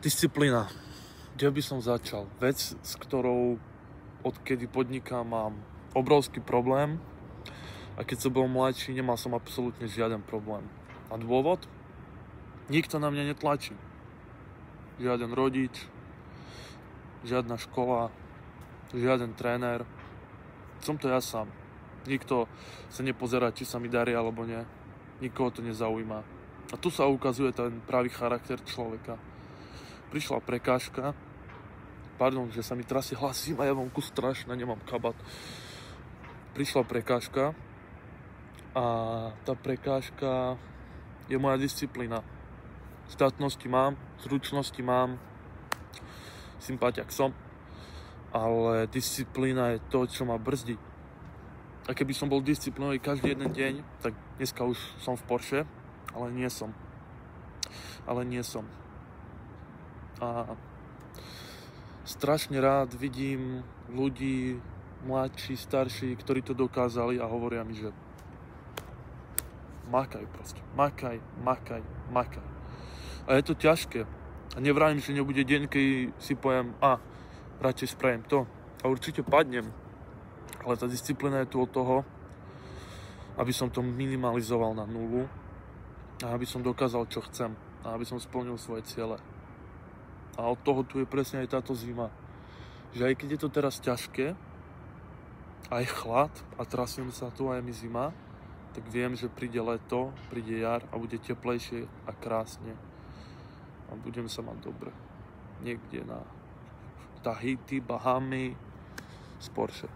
Disciplína. Kde by som začal? Vec, s ktorou odkedy podnikám, mám obrovský problém. A keď som bol mladší, nemal som absolútne žiaden problém. A dôvod? Nikto na mňa netlačí. Žiaden rodič, žiadna škola, žiaden tréner. Som to ja sám. Nikto sa nepozerá, či sa mi darí alebo nie. Nikoho to nezaujíma. A tu sa ukazuje ten pravý charakter človeka. Prišla prekážka. Pardon, že sa mi trasie hlas, zima je vonku strašná, nemám kabát. Prišla prekážka a tá prekážka je moja disciplína. Statnosti mám, zručnosti mám, sympatiak som, ale disciplína je to, čo ma brzdí. A keby som bol disciplinový každý jeden deň, tak dneska už som v Porsche, ale nie som. A strašne rád vidím ľudí, mladší, starší, ktorí to dokázali a hovoria mi, že makaj proste, makaj. A je to ťažké. A nevrajím, že nebude deň, keď si poviem, radšej spravím to. A určite padnem. Ale tá disciplína je tu od toho, aby som to minimalizoval na nulu a aby som dokázal, čo chcem. A aby som splnil svoje ciele. A od toho tu je presne aj táto zima. Že aj keď je to teraz ťažké, aj chlad a trasiem sa tu, aj mi zima, tak viem, že príde leto, príde jar a bude teplejšie a krásne. A budem sa mať dobre. Niekde na Tahiti, Bahamy, z Porsche.